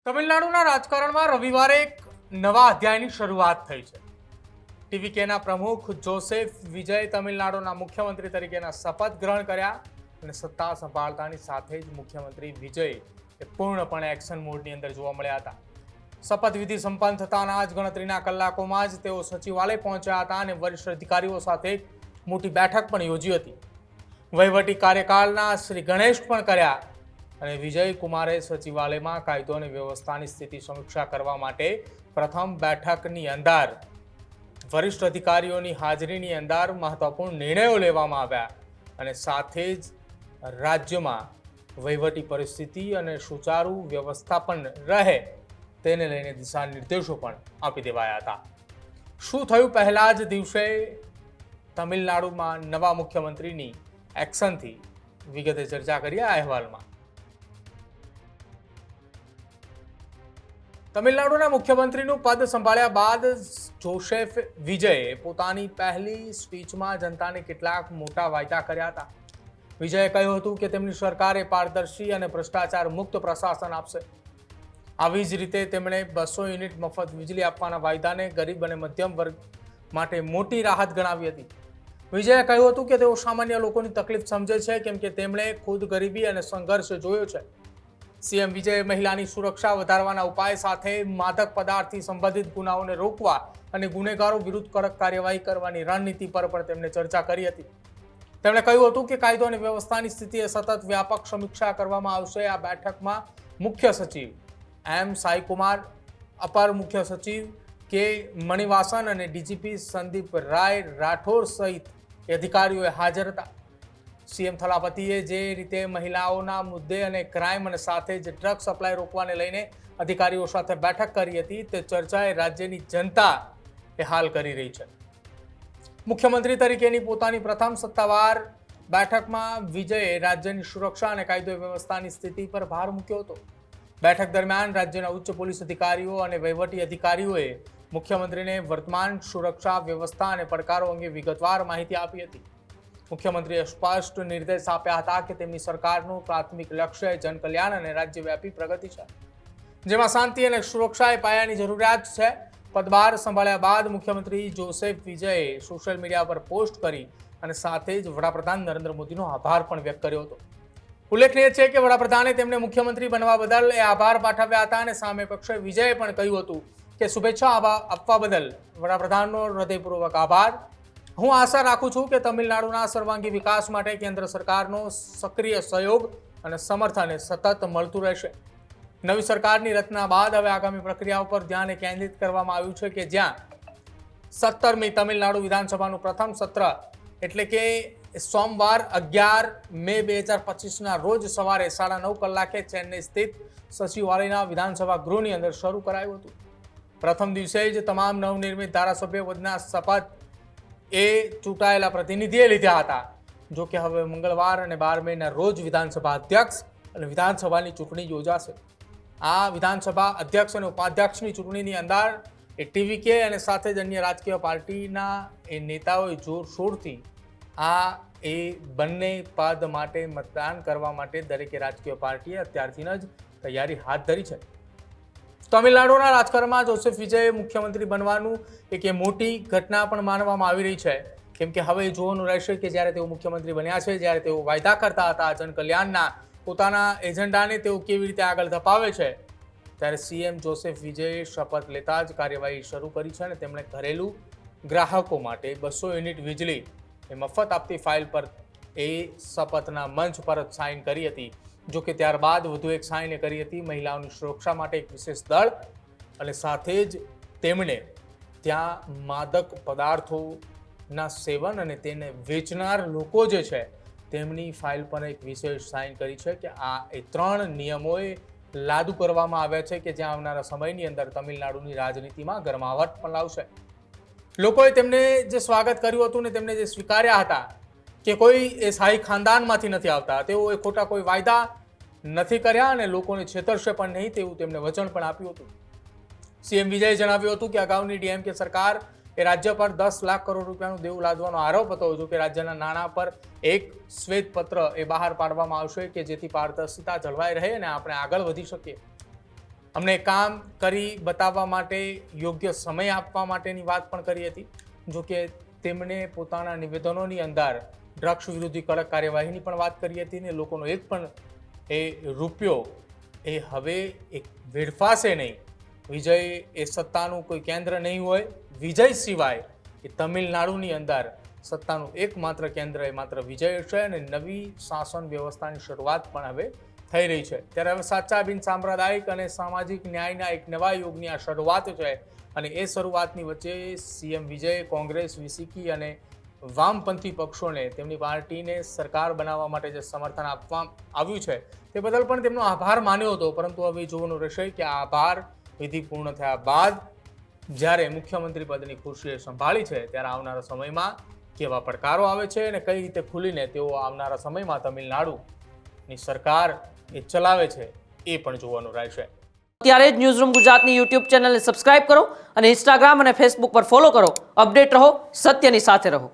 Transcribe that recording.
તમિલનાડુના રાજકારણમાં રવિવારે એક નવા અધ્યાયની શરૂઆત થઈ છે. ટીવીકેના પ્રમુખ જોસેફ વિજય તમિલનાડુના મુખ્યમંત્રી તરીકેના શપથ ગ્રહણ કર્યા અને સત્તા સંભાળતાની સાથે જ મુખ્યમંત્રી વિજય પૂર્ણપણે એક્શન મોડની અંદર જોવા મળ્યા હતા. શપથવિધિ સંપન્ન થતાના જ ગણતરીના કલાકોમાં જ તેઓ સચિવાલય પહોંચ્યા હતા અને વરિષ્ઠ અધિકારીઓ સાથે મોટી બેઠક પણ યોજી હતી. વહીવટી કાર્યકાળના શ્રી ગણેશ પણ કર્યા અને વિજય કુમારે સચિવાલયમાં કાયદો અને વ્યવસ્થાની સ્થિતિ સમીક્ષા કરવા માટે પ્રથમ બેઠકની અંદર વરિષ્ઠ અધિકારીઓની હાજરીની અંદર મહત્વપૂર્ણ નિર્ણયો લેવામાં આવ્યા અને સાથે જ રાજ્યમાં વહીવટી પરિસ્થિતિ અને સુચારુ વ્યવસ્થાપન રહે તેને લઈને દિશા નિર્દેશો પણ આપી દેવાયા હતા. શું થયું પહેલા જ દિવસે તમિલનાડુમાં નવા મુખ્યમંત્રીની એક્શનથી વિગતે ચર્ચા કરીએ આ અહેવાલમાં. તમિલનાડુના મુખ્યમંત્રીનું પદ સંભાળ્યા બાદ જોસેફ વિજયે પોતાની પહેલી સ્પીચમાં જનતાને કેટલાક મોટા વાયદા કર્યા હતા. વિજયે કહ્યું હતું કે તેમની સરકારે પારદર્શી અને ભ્રષ્ટાચાર મુક્ત પ્રશાસન આપશે. આવી જ રીતે તેમણે 200 યુનિટ મફત વીજળી આપવાના વાયદાને ગરીબ અને મધ્યમ વર્ગ માટે મોટી રાહત ગણાવી હતી. વિજયે કહ્યું હતું કે તેઓ સામાન્ય લોકોની તકલીફ સમજે છે કેમ કે તેમણે ખુદ ગરીબી અને સંઘર્ષ જોયો છે. સીએમ વિજયે મહિલાની સુરક્ષા વધારવાના ઉપાય સાથે માદક પદાર્થથી સંબંધિત ગુનાઓને રોકવા અને ગુનેગારો વિરુદ્ધ કડક કાર્યવાહી કરવાની રણનીતિ પર પણ તેમણે ચર્ચા કરી હતી. તેમણે કહ્યું હતું કે કાયદો અને વ્યવસ્થાની સ્થિતિએ સતત વ્યાપક સમીક્ષા કરવામાં આવશે. આ બેઠકમાં મુખ્ય સચિવ એમ સાઈકુમાર, અપર મુખ્ય સચિવ કે મણિવાસન અને ડીજીપી સંદીપ રાય રાઠોડ સહિત અધિકારીઓ હાજર હતા. સીએમ થલાપતિએ જે રીતે મહિલાઓના મુદ્દે અને ક્રાઇમ અને સાથે જ ડ્રગ સપ્લાય રોકવાને લઈને અધિકારીઓ સાથે બેઠક કરી હતી તે ચર્ચાએ રાજ્યની જનતા હાલ કરી રહી છે. મુખ્યમંત્રી તરીકેની પોતાની પ્રથમ સત્તાવાર બેઠકમાં વિજયે રાજ્યની સુરક્ષા અને કાયદો વ્યવસ્થાની સ્થિતિ પર ભાર મૂક્યો હતો. બેઠક દરમિયાન રાજ્યના ઉચ્ચ પોલીસ અધિકારીઓ અને વહીવટી અધિકારીઓએ મુખ્યમંત્રીને વર્તમાન સુરક્ષા વ્યવસ્થા અને પડકારો અંગે વિગતવાર માહિતી આપી હતી. મુખ્યમંત્રીએ સ્પષ્ટ નિર્દેશ આપ્યા હતા કે તેમની સરકારનું પ્રાથમિક લક્ષ્ય જનકલ્યાણ અને રાજ્યવ્યાપી પ્રગતિ છે, જેમાં શાંતિ અને સુરક્ષા એ પાયાની જરૂરિયાત છે. પદભાર સંભાળ્યા બાદ મુખ્યમંત્રી જોસેફ વિજયે સોશિયલ મીડિયા પર પોસ્ટ કરી અને સાથે જ વડાપ્રધાન નરેન્દ્ર મોદીનો આભાર પણ વ્યક્ત કર્યો હતો. ઉલ્લેખનીય છે કે વડાપ્રધાને તેમને મુખ્યમંત્રી બનવા બદલ આભાર પાઠવ્યા હતા અને સામે પક્ષે વિજયે પણ કહ્યું હતું કે શુભેચ્છા આપવા બદલ વડાપ્રધાનનો હૃદયપૂર્વક આભાર. હું આશા રાખું છું કે તમિલનાડુના સર્વાંગી વિકાસ માટે કેન્દ્ર સરકારનો સક્રિય સહયોગ અને સમર્થન સતત મળતું રહેશે. નવી સરકારની રચના બાદ હવે આગામી પ્રક્રિયાઓ પર ધ્યાન કેન્દ્રિત કરવામાં આવ્યું છે કે જ્યાં 17મી તમિલનાડુ વિધાનસભાનું પ્રથમ સત્ર એટલે કે સોમવાર 11 મે 2025ના રોજ સવારે 9:30 કલાકે ચેન્નઈ સ્થિત સચિવાલયના વિધાનસભા ગૃહની અંદર શરૂ કરાયું હતું. પ્રથમ દિવસે જ તમામ નવનિર્મિત ધારાસભ્યો પદના શપથ એ ચૂંટાયેલા પ્રતિનિધિએ લીધા હતા. જો કે હવે મંગળવાર અને 12 મેના રોજ વિધાનસભા અધ્યક્ષ અને વિધાનસભાની ચૂંટણી યોજાશે. આ વિધાનસભા અધ્યક્ષ અને ઉપાધ્યક્ષની ચૂંટણીની અંદર ટીવીકે અને સાથે જ અન્ય રાજકીય પાર્ટીના એ નેતાઓએ જોરશોરથી એ બંને પદ માટે મતદાન કરવા માટે દરેકે રાજકીય પાર્ટીએ અત્યારથી જ તૈયારી હાથ ધરી છે. તમિલનાડુના રાજકારણમાં જોસેફ વિજયે મુખ્યમંત્રી બનવાનું એક મોટી ઘટના પણ માનવામાં આવી રહી છે, કેમ કે હવે જોવાનું રહેશે કે જ્યારે તેઓ મુખ્યમંત્રી બન્યા છે, જ્યારે તેઓ વાયદા કરતા હતા જનકલ્યાણના પોતાના એજન્ડાને તેઓ કેવી રીતે આગળ ધપાવે છે, ત્યારે સીએમ જોસેફ વિજયે શપથ લેતા જ કાર્યવાહી શરૂ કરી છે અને તેમણે ઘરેલું ગ્રાહકો માટે 200 યુનિટ વીજળી મફત આપતી ફાઇલ પર શપથના મંચ પર સાઇન કરી હતી. જો કે ત્યારબાદ વધુ એક સાઇન કરી હતી મહિલાઓની સુરક્ષા માટે એક વિશેષ દળ અને સાથે જ તેમણે ત્યાં માદક પદાર્થોના સેવન અને તેને વેચનાર લોકો જે છે તેમની ફાઇલ પર એક વિશેષ સાઇન કરી છે કે આ 3 નિયમોએ લાદુ કરવામાં આવ્યા છે કે જ્યાં આવનારા સમયની અંદર તમિલનાડુની રાજનીતિમાં ગરમાવટ પણ લાવશે. લોકોએ તેમને જે સ્વાગત કર્યું હતું ને તેમને જે સ્વીકાર્યા હતા કે કોઈ એ શાહી ખાનદાનમાંથી નથી આવતા, તેઓ ખોટા કોઈ વાયદા નથી કર્યા અને લોકોને છેતરશે પણ નહીં તેવું તેમને વચન પણ આપ્યું હતું. સીએમ વિજયે જણાવ્યું હતું કે અગાઉની ડીએમકે સરકાર એ રાજ્ય પર 10 લાખ કરોડ રૂપિયાનું દેવું લાદવાનો આરોપ હતો. જો કે રાજ્યના નાણાં પર એક શ્વેતપત્ર બહાર પાડવામાં આવશે કે જેથી પારદર્શિતા જળવાઈ રહે અને આપણે આગળ વધી શકીએ. અમને કામ કરી બતાવવા માટે યોગ્ય સમય આપવા માટેની વાત પણ કરી હતી. જો કે તેમણે પોતાના નિવેદનોની અંદર ડ્રગ્સ વિરોધી કડક કાર્યવાહીની પણ વાત કરી હતી ને લોકોનો એક પણ એ રૂપિયો એ હવે એક વેડફાશે નહીં. વિજય એ સત્તાનું કોઈ કેન્દ્ર નહીં હોય. વિજય સિવાય એ તમિલનાડુની અંદર સત્તાનું એકમાત્ર કેન્દ્ર એ માત્ર વિજય છે અને નવી શાસન વ્યવસ્થાની શરૂઆત પણ હવે થઈ રહી છે. ત્યારે હવે સાચા બિન સાંપ્રદાયિક અને સામાજિક ન્યાયના એક નવા યુગની આ શરૂઆત છે અને એ શરૂઆતની વચ્ચે સીએમ વિજય કોંગ્રેસ, વિસીકી અને વામપંથી પક્ષોને તેમની પાર્ટીને સરકાર બનાવવા માટે જે સમર્થન આપવામાં આવ્યું છે તે બદલ પણ તેમનો આભાર માન્યો હતો. પરંતુ હવે જોવાનું રહેશે કે આ આભાર વિધિ પૂર્ણ થયા બાદ જ્યારે મુખ્યમંત્રી પદની ખુરશી સંભાળી છે ત્યારે આવનારા સમયમાં કેવા પડકારો આવે છે અને કઈ રીતે ખુલીને તેઓ આવનારા સમયમાં તમિલનાડુની સરકાર એ ચલાવે છે એ પણ જોવાનું રહેશે. અત્યારે જ ન્યૂઝરૂમ ગુજરાતની યુટ્યુબ ચેનલને સબસ્ક્રાઇબ કરો અને ઇન્સ્ટાગ્રામ અને ફેસબુક પર ફોલો કરો. અપડેટ રહો, સત્યની સાથે રહો.